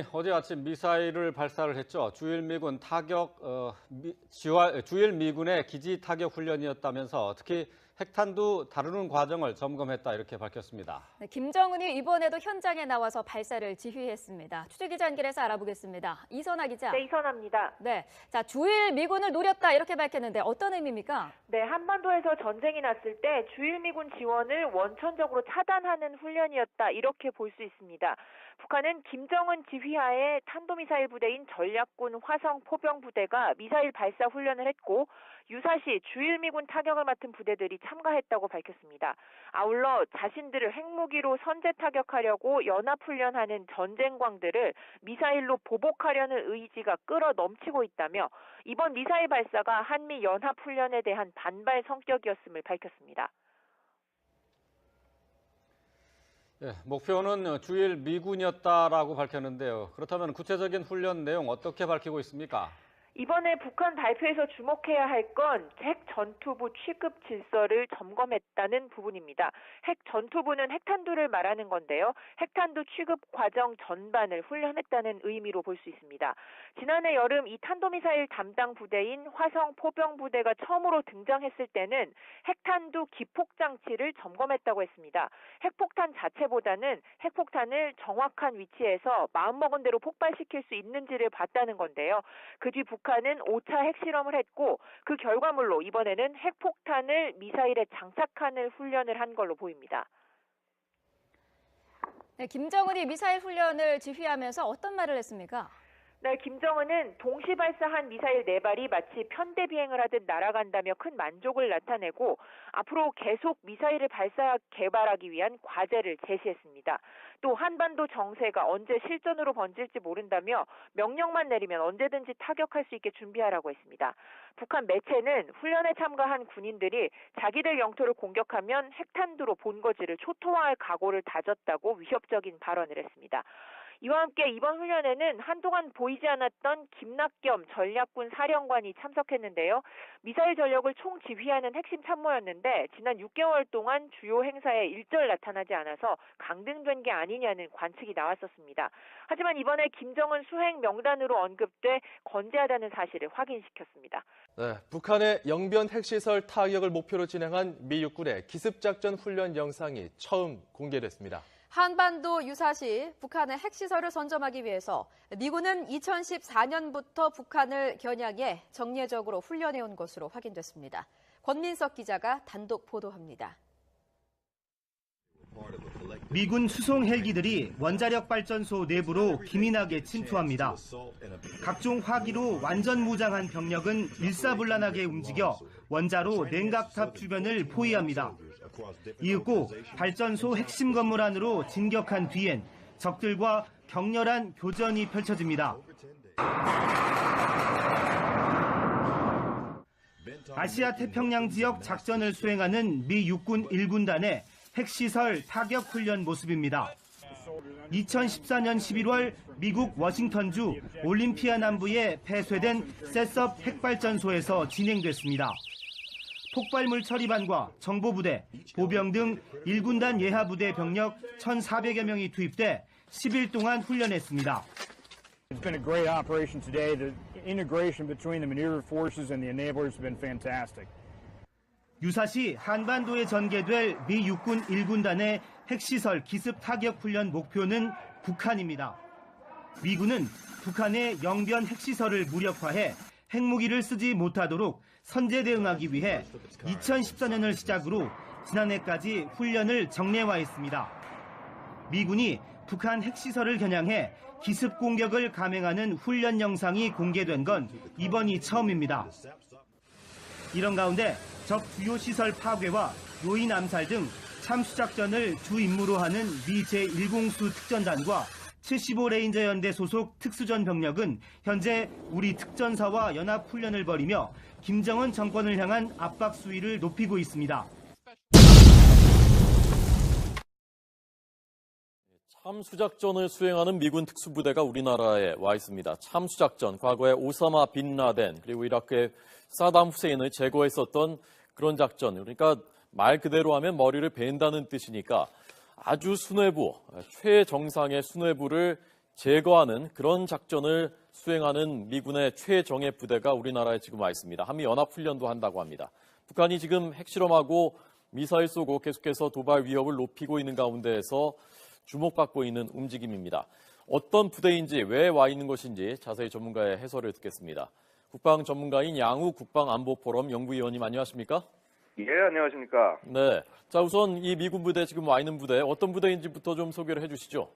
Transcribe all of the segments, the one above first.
북한이 어제 아침 미사일을 발사를 했죠. 주일 미군 주일 미군의 기지 타격 훈련이었다면서 특히 핵탄두 다루는 과정을 점검했다 이렇게 밝혔습니다. 네, 김정은이 이번에도 현장에 나와서 발사를 지휘했습니다. 취재기자 연결해서 알아보겠습니다. 이선아 기자. 네, 이선아입니다. 네, 자 주일 미군을 노렸다 이렇게 밝혔는데 어떤 의미입니까? 네, 한반도에서 전쟁이 났을 때 주일 미군 지원을 원천적으로 차단하는 훈련이었다 이렇게 볼 수 있습니다. 북한은 김정은 지휘하에 탄도미사일 부대인 전략군 화성 포병 부대가 미사일 발사 훈련을 했고 유사시 주일 미군 타격을 맡은 부대들이 참가했다고 밝혔습니다. 아울러 자신들을 핵무기로 선제 타격하려고 연합훈련하는 전쟁광들을 미사일로 보복하려는 의지가 끌어 넘치고 있다며 이번 미사일 발사가 한미 연합훈련에 대한 반발 성격이었음을 밝혔습니다. 예, 목표는 주일 미군이었다라고 밝혔는데요. 그렇다면 구체적인 훈련 내용 어떻게 밝히고 있습니까? 이번에 북한 발표에서 주목해야 할 건 핵 전투부 취급 질서를 점검했다는 부분입니다. 핵 전투부는 핵탄두를 말하는 건데요. 핵탄두 취급 과정 전반을 훈련했다는 의미로 볼 수 있습니다. 지난해 여름 이 탄도미사일 담당 부대인 화성 포병 부대가 처음으로 등장했을 때는 핵탄두 기폭 장치를 점검했다고 했습니다. 핵폭탄 자체보다는 핵폭탄을 정확한 위치에서 마음먹은 대로 폭발시킬 수 있는지를 봤다는 건데요. 그 뒤 북한은 5차 핵실험을 했고 그 결과물로 이번에는 핵폭탄을 미사일에 장착하는 훈련을 한 걸로 보입니다. 네, 김정은이 미사일 훈련을 지휘하면서 어떤 말을 했습니까? 네, 김정은은 동시 발사한 미사일 4발이 마치 편대 비행을 하듯 날아간다며 큰 만족을 나타내고 앞으로 계속 미사일을 개발하기 위한 과제를 제시했습니다. 또 한반도 정세가 언제 실전으로 번질지 모른다며 명령만 내리면 언제든지 타격할 수 있게 준비하라고 했습니다. 북한 매체는 훈련에 참가한 군인들이 자기들 영토를 공격하면 핵탄두로 본거지를 초토화할 각오를 다졌다고 위협적인 발언을 했습니다. 이와 함께 이번 훈련에는 한동안 보이지 않았던 김낙겸 전략군 사령관이 참석했는데요. 미사일 전력을 총지휘하는 핵심 참모였는데 지난 6개월 동안 주요 행사에 일절 나타나지 않아서 강등된 게 아니냐는 관측이 나왔었습니다. 하지만 이번에 김정은 수행 명단으로 언급돼 건재하다는 사실을 확인시켰습니다. 네, 북한의 영변 핵시설 타격을 목표로 진행한 미 육군의 기습작전 훈련 영상이 처음 공개됐습니다. 한반도 유사시 북한의 핵시설을 선점하기 위해서 미군은 2014년부터 북한을 겨냥해 정례적으로 훈련해온 것으로 확인됐습니다. 권민석 기자가 단독 보도합니다. 미군 수송 헬기들이 원자력 발전소 내부로 기민하게 침투합니다. 각종 화기로 완전 무장한 병력은 일사불란하게 움직여 원자로 냉각탑 주변을 포위합니다. 이윽고 발전소 핵심 건물 안으로 진격한 뒤엔 적들과 격렬한 교전이 펼쳐집니다. 아시아 태평양 지역 작전을 수행하는 미 육군 1군단의 핵시설 타격 훈련 모습입니다. 2014년 11월 미국 워싱턴주 올림피아 남부에 폐쇄된 셋썹 핵발전소에서 진행됐습니다. 폭발물 처리반과 정보부대, 보병 등 1군단 예하부대 병력 1,400여 명이 투입돼 10일 동안 훈련했습니다. It's been a great operation today. The integration between the maneuver forces and the enablers have been fantastic. 유사시 한반도에 전개될 미 육군 1군단의 핵시설 기습 타격 훈련 목표는 북한입니다. 미군은 북한의 영변 핵시설을 무력화해 핵무기를 쓰지 못하도록 선제 대응하기 위해 2014년을 시작으로 지난해까지 훈련을 정례화했습니다. 미군이 북한 핵시설을 겨냥해 기습 공격을 감행하는 훈련 영상이 공개된 건 이번이 처음입니다. 이런 가운데 적 주요 시설 파괴와 요인 암살 등 참수작전을 주 임무로 하는 미 제1공수 특전단과 75레인저 연대 소속 특수전 병력은 현재 우리 특전사와 연합훈련을 벌이며 김정은 정권을 향한 압박 수위를 높이고 있습니다. 참수작전을 수행하는 미군 특수부대가 우리나라에 와 있습니다. 참수작전, 과거에 오사마 빈 라덴 그리고 이라크의 사담 후세인을 제거했었던 그런 작전. 그러니까 말 그대로 하면 머리를 벤다는 뜻이니까 아주 수뇌부, 최정상의 수뇌부를 제거하는 그런 작전을 수행하는 미군의 최정예 부대가 우리나라에 지금 와 있습니다. 한미연합훈련도 한다고 합니다. 북한이 지금 핵실험하고 미사일 쏘고 계속해서 도발 위협을 높이고 있는 가운데에서 주목받고 있는 움직임입니다. 어떤 부대인지 왜 와 있는 것인지 자세히 전문가의 해설을 듣겠습니다. 국방 전문가인 양우 국방안보포럼 연구위원님 안녕하십니까? 예, 안녕하십니까? 네. 자, 우선 이 미군 부대 지금 와 있는 부대 어떤 부대인지부터 좀 소개를 해주시죠.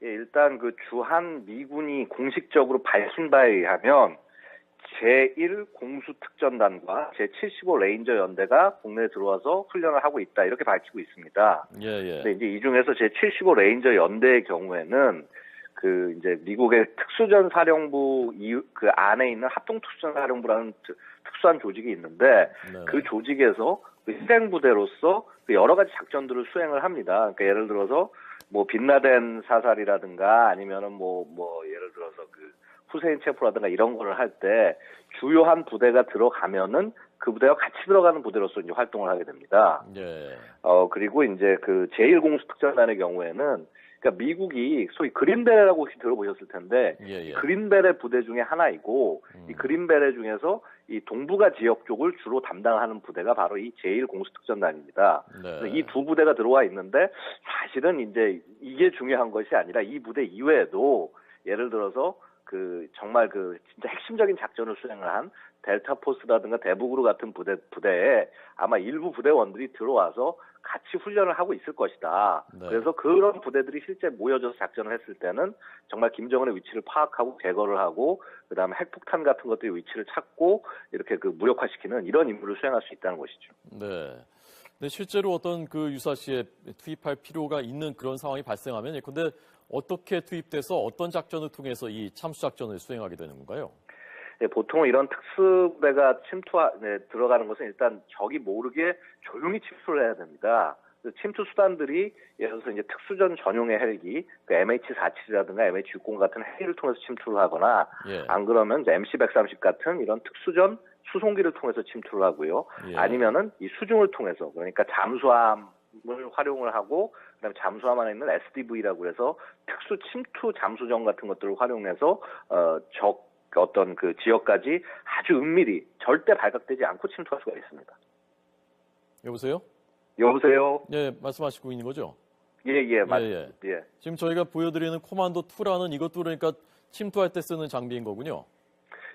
예, 일단 그 주한 미군이 공식적으로 밝힌 바에 의하면 제1 공수특전단과 제75 레인저 연대가 국내에 들어와서 훈련을 하고 있다 이렇게 밝히고 있습니다. 예, 예. 근데 이제 이 중에서 제75 레인저 연대의 경우에는 그 이제 미국의 특수전 사령부 그 안에 있는 합동특수전 사령부라는 특수한 조직이 있는데 네. 그 조직에서 그 실행부대로서 그 여러 가지 작전들을 수행을 합니다. 그러니까 예를 들어서 뭐 빈라덴 사살이라든가 아니면은 뭐 예를 들어서 그 후세인 체포라든가 이런 거를 할 때 주요한 부대가 들어가면은 그 부대와 같이 들어가는 부대로서 이제 활동을 하게 됩니다. 예. 그리고 이제 그 제1공수특전단의 경우에는 그러니까 미국이 소위 그린베레라고 혹시 들어보셨을 텐데 예, 예. 그린베레 부대 중에 하나이고 이 그린베레 중에서 이 동북아 지역 쪽을 주로 담당하는 부대가 바로 이 제1공수특전단입니다. 네. 이 두 부대가 들어와 있는데 사실은 이제 이게 중요한 것이 아니라 이 부대 이외에도 예를 들어서 그 정말 그 진짜 핵심적인 작전을 수행을 한 델타 포스라든가 대북으로 같은 부대에 아마 일부 부대원들이 들어와서 같이 훈련을 하고 있을 것이다. 네. 그래서 그런 부대들이 실제 모여져서 작전을 했을 때는 정말 김정은의 위치를 파악하고 제거를 하고 그다음에 핵폭탄 같은 것들의 위치를 찾고 이렇게 그 무력화시키는 이런 임무를 수행할 수 있다는 것이죠. 네. 근데 실제로 어떤 그 유사시에 투입할 필요가 있는 그런 상황이 발생하면 근데 어떻게 투입돼서 어떤 작전을 통해서 이 참수 작전을 수행하게 되는 건가요? 예, 보통 이런 특수부대가 들어가는 것은 일단 적이 모르게 조용히 침투를 해야 됩니다. 침투 수단들이 예를 들어서 이제 특수전 전용의 헬기, 그 MH-47이라든가 MH-60 같은 헬기를 통해서 침투를 하거나 예. 안 그러면 이제 MC-130 같은 이런 특수전 수송기를 통해서 침투를 하고요. 예. 아니면은 이 수중을 통해서 그러니까 잠수함을 활용을 하고 그다음에 잠수함 안에 있는 SDV라고 해서 특수 침투 잠수정 같은 것들을 활용해서 적 어떤 그 지역까지 아주 은밀히 절대 발각되지 않고 침투할 수가 있습니다. 여보세요? 여보세요? 예, 말씀하시고 있는 거죠? 예, 맞습니다. 예. 지금 저희가 보여드리는 코만도 2라는 이것도 그러니까 침투할 때 쓰는 장비인 거군요.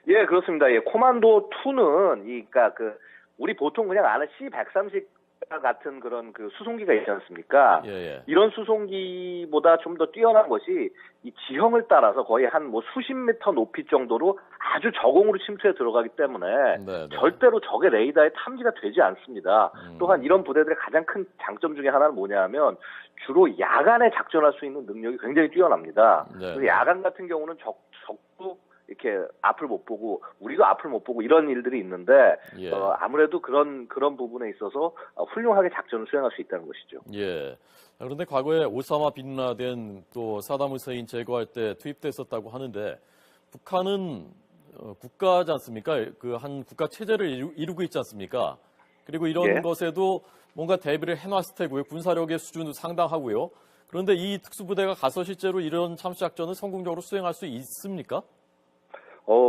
예, 그렇습니다. 예, 코만도 2는 그러니까 그 우리 보통 그냥 아는 C-130 같은 그런 그 수송기가 있지 않습니까? 예. 이런 수송기보다 좀 더 뛰어난 것이 이 지형을 따라서 거의 한 뭐 수십 미터 높이 정도로 아주 저공으로 침투해 들어가기 때문에 네. 절대로 적의 레이더에 탐지가 되지 않습니다. 또한 이런 부대들의 가장 큰 장점 중에 하나는 뭐냐면 주로 야간에 작전할 수 있는 능력이 굉장히 뛰어납니다. 네. 그래서 야간 같은 경우는 적도 이렇게 앞을 못 보고 우리가 앞을 못 보고 이런 일들이 있는데 예. 아무래도 그런 부분에 있어서 훌륭하게 작전을 수행할 수 있다는 것이죠. 예. 그런데 과거에 오사마 빈 라덴 또 사담 후세인 제거할 때 투입됐었다고 하는데 북한은 국가지 않습니까? 그 한 국가 체제를 이루고 있지 않습니까? 그리고 이런 예. 것에도 뭔가 대비를 해놨을 테고요. 군사력의 수준도 상당하고요. 그런데 이 특수부대가 가서 실제로 이런 참수작전을 성공적으로 수행할 수 있습니까?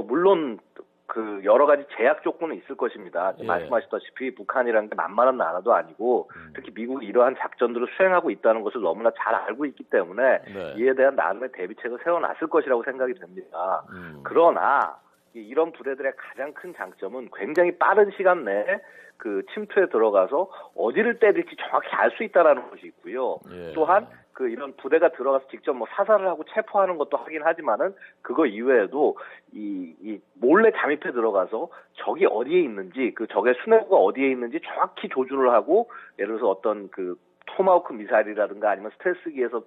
물론 그 여러 가지 제약 조건은 있을 것입니다. 예. 말씀하셨다시피 북한이라는 게 만만한 나라도 아니고 특히 미국이 이러한 작전들을 수행하고 있다는 것을 너무나 잘 알고 있기 때문에 네. 이에 대한 나름의 대비책을 세워놨을 것이라고 생각이 됩니다. 그러나 이런 부대들의 가장 큰 장점은 굉장히 빠른 시간 내에 그 침투에 들어가서 어디를 때릴지 정확히 알 수 있다는 것이 있고요. 예. 또한 그 이런 부대가 들어가서 직접 뭐 사살을 하고 체포하는 것도 하긴 하지만은 그거 이외에도 이 몰래 잠입해 들어가서 적이 어디에 있는지 그 적의 수뇌부가 어디에 있는지 정확히 조준을 하고 예를 들어서 어떤 그 토마호크 미사일이라든가 아니면 스텔스기에서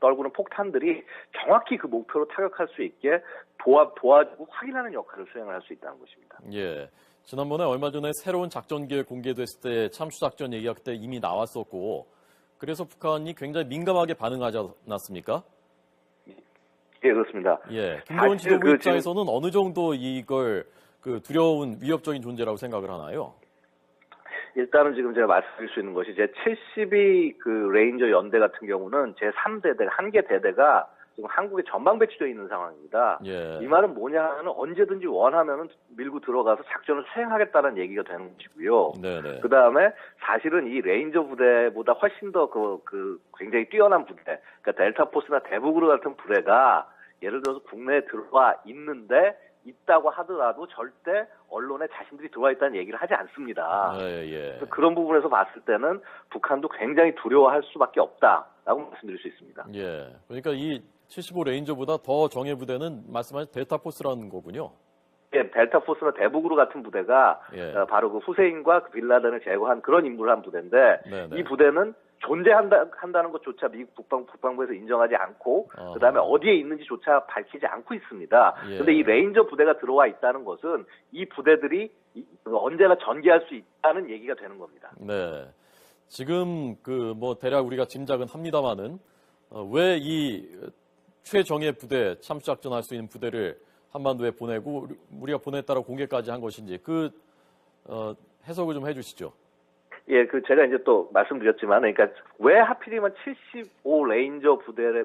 떨구는 폭탄들이 정확히 그 목표로 타격할 수 있게 도와주고 확인하는 역할을 수행을 할 수 있다는 것입니다. 예. 지난번에 얼마 전에 새로운 작전 계획 공개됐을 때 참수작전 얘기가 그때 이미 나왔었고 그래서 북한이 굉장히 민감하게 반응하지 않았습니까? 예, 그렇습니다. 예. 김정은 사실 지도부 입장에서는 어느 정도 이걸 그 두려운 위협적인 존재라고 생각을 하나요? 일단은 지금 제가 말씀드릴 수 있는 것이 제 72 그 레인저 연대 같은 경우는 제 3대대 한 개 대대가 지금 한국에 전방 배치되어 있는 상황입니다. 예. 이 말은 뭐냐 하면 언제든지 원하면은 밀고 들어가서 작전을 수행하겠다는 얘기가 되는 것이고요. 네네. 그 다음에 사실은 이 레인저 부대보다 훨씬 더 굉장히 뛰어난 부대, 그러니까 델타 포스나 대북으로 같은 부대가 예를 들어서 국내에 들어와 있다고 하더라도 절대 언론에 자신들이 들어와 있다는 얘기를 하지 않습니다. 예. 그래서 그런 부분에서 봤을 때는 북한도 굉장히 두려워할 수밖에 없다라고 말씀드릴 수 있습니다. 예. 그러니까 이 75 레인저보다 더 정예 부대는 말씀하신 델타 포스라는 거군요. 예, 델타 포스나 대북으로 같은 부대가 예. 바로 그 후세인과 그 빌라덴을 제거한 그런 임무를 한 부대인데 네네. 이 부대는 존재한다는 것조차 미국 국방부에서 인정하지 않고 어허. 그다음에 어디에 있는지조차 밝히지 않고 있습니다. 예. 그런데 이 레인저 부대가 들어와 있다는 것은 이 부대들이 언제나 전개할 수 있다는 얘기가 되는 겁니다. 네. 지금 뭐 대략 우리가 짐작은 합니다만은 왜 이 최정예 부대 참수작전 할 수 있는 부대를 한반도에 보내고 우리가 보냈다고 공개까지 한 것인지 해석을 좀 해주시죠. 예, 제가 이제 또 말씀드렸지만, 그러니까 왜 하필이면 75 레인저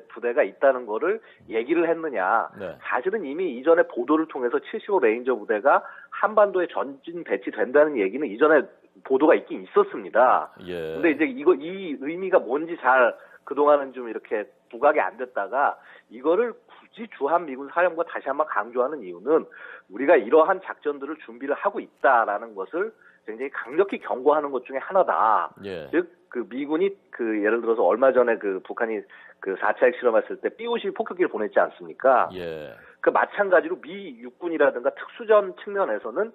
부대가 있다는 거를 얘기를 했느냐. 네. 사실은 이미 이전에 보도를 통해서 75 레인저 부대가 한반도에 전진 배치된다는 얘기는 이전에 보도가 있긴 있었습니다. 예. 근데 이제 이 의미가 뭔지 잘 그동안은 좀 이렇게 부각이 안 됐다가 이거를 굳이 주한미군 사령부가 다시 한번 강조하는 이유는 우리가 이러한 작전들을 준비를 하고 있다라는 것을 굉장히 강력히 경고하는 것 중에 하나다. 예. 즉, 미군이 예를 들어서 얼마 전에 북한이 4차 핵실험했을 때 B-52 폭격기를 보냈지 않습니까? 예. 마찬가지로 미 육군이라든가 특수전 측면에서는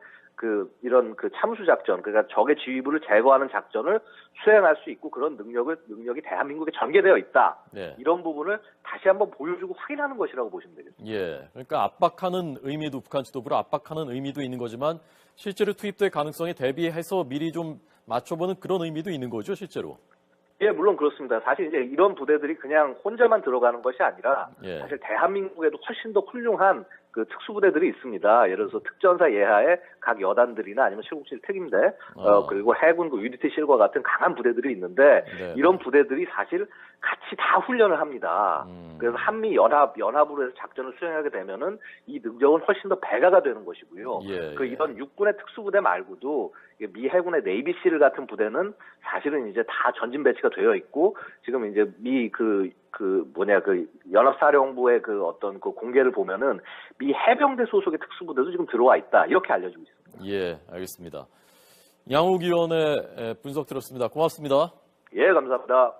이런 참수작전, 그러니까 적의 지휘부를 제거하는 작전을 수행할 수 있고 그런 능력이 대한민국에 전개되어 있다. 네. 이런 부분을 다시 한번 보여주고 확인하는 것이라고 보시면 되겠습니다. 예. 그러니까 압박하는 의미도 북한 지도부를 압박하는 의미도 있는 거지만 실제로 투입될 가능성에 대비해서 미리 좀 맞춰보는 그런 의미도 있는 거죠, 실제로. 예, 물론 그렇습니다. 사실 이제 이런 부대들이 그냥 혼자만 들어가는 것이 아니라 예. 사실 대한민국에도 훨씬 더 훌륭한 특수부대들이 있습니다. 예를 들어서 특전사 예하의 각 여단들이나 아니면 707 특임대, 그리고 해군 UDT 실과 같은 강한 부대들이 있는데 네. 이런 부대들이 사실 같이 다 훈련을 합니다. 그래서 한미 연합으로 해서 작전을 수행하게 되면은 이 능력은 훨씬 더 배가가 되는 것이고요. 예. 이런 육군의 특수부대 말고도 미 해군의 네이비실 같은 부대는 사실은 이제 다 전진 배치가 되어 있고 지금 이제 미 연합사령부의 어떤 공개를 보면은 미 해병대 소속의 특수부대도 지금 들어와 있다. 이렇게 알려지고 있습니다. 예, 알겠습니다. 양욱 의원의 분석 들었습니다. 고맙습니다. 예, 감사합니다.